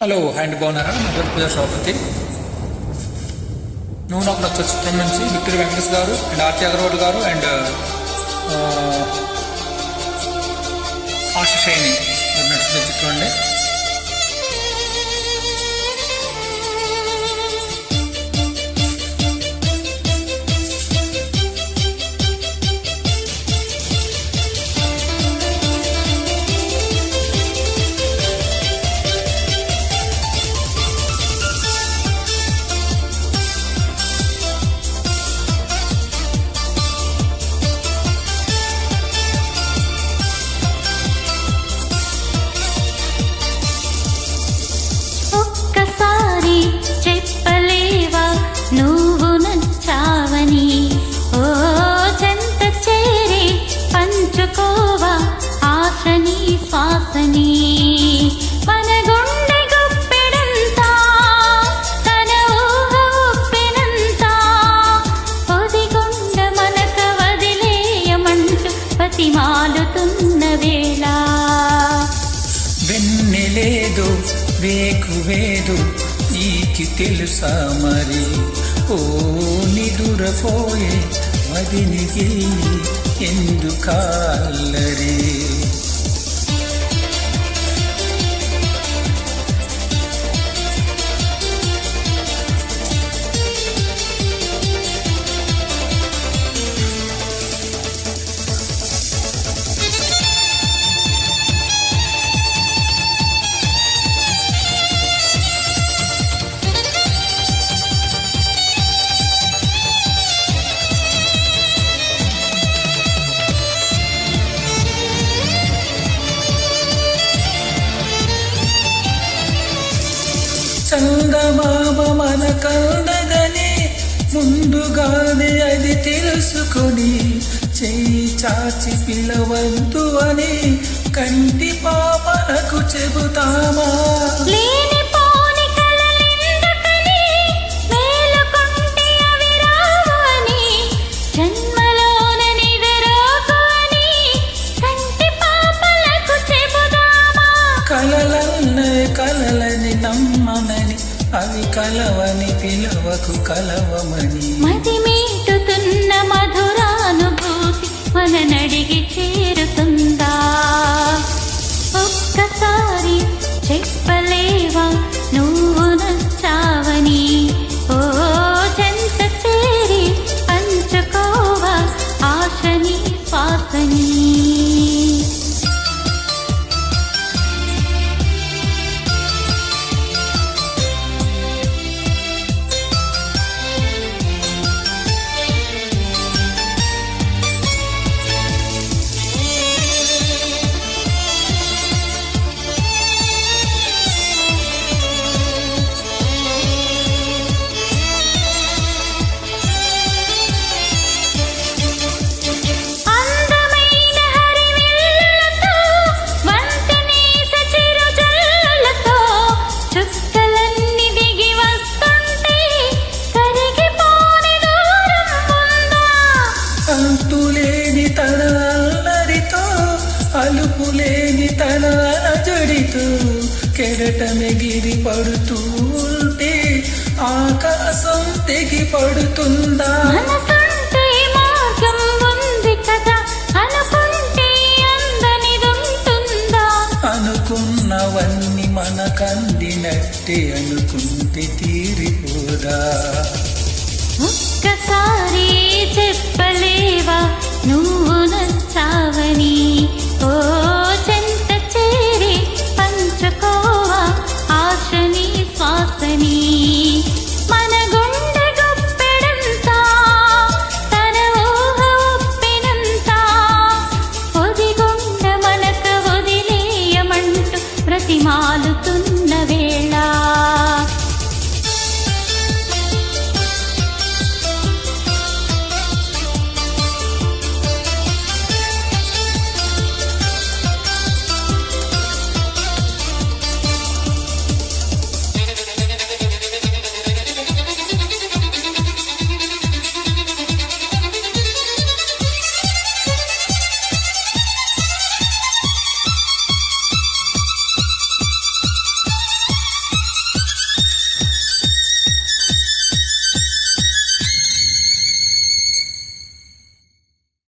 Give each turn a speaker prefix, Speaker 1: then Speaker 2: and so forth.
Speaker 1: Hello hand బాగున్నారా? నా పేరు పూజా సభాపతి. నువ్వు నాకు నచ్చ చిత్రం నుంచి విక్టరీ వెంకటేష్ గారు అండ్ ఆర్తి అగర్వాల్ గారు అండ్ ఆశా షైని నచ్చిన చిత్రం అండి.
Speaker 2: నువ్వు నచ్చావని ఓ చెంత చేరి పంచుకోవా ఆశని శ్వాసని మన గుండె గుప్పెడంతా తన ఊహ ఉప్పెనంతా పొదిగుండ మనక వదిలేయమంటూ పతిమాలుతున్న వేళ
Speaker 1: వెన్నెలేదు వేకువేదు నీకి తెలుసా మరి? ఓ నిదురపోయే మదినికి ఎందుకాల్లరి? చందమామ మన కందదని ముందుగానే అది తెలుసుకొని చెయ్యి చాచి పిలవద్దు అని కంటి పాపలకు చెబుతామా? కలలని నమ్మనని అవి కలవని పిలవకు కలవమని
Speaker 2: మది మీటుతున్న మధురానుభూతి మన నడిగి చేరుతుందా? ఒక్కసారి చెప్పలేవా నువ్వు నచ్చావని? ఓ చెంత చేరి పంచుకోవా ఆశని శ్వాసని
Speaker 1: అంతులేని తన అల్లరితో అలుపులేని తన అలజడితో కెరటమెగిరి పడుతూ ఉంటే ఆకాశం తెగి పడుతుందా? అనుకున్నవన్నీ మనకందినట్టే అనుకుంటే తీరిపోదా?
Speaker 2: ఒక్కసారి చెప్పలేవా నువ్వు నచ్చావని? ఓ చెంత చేరి పంచుకోవా ఆశని శ్వాసని మన గుండె గుప్పెడంతా తన ఊహ ఉప్పెనంతా పొదిగుండ మనక వదిలేయమంటూ ప్రతిమాలుతున్న వేళ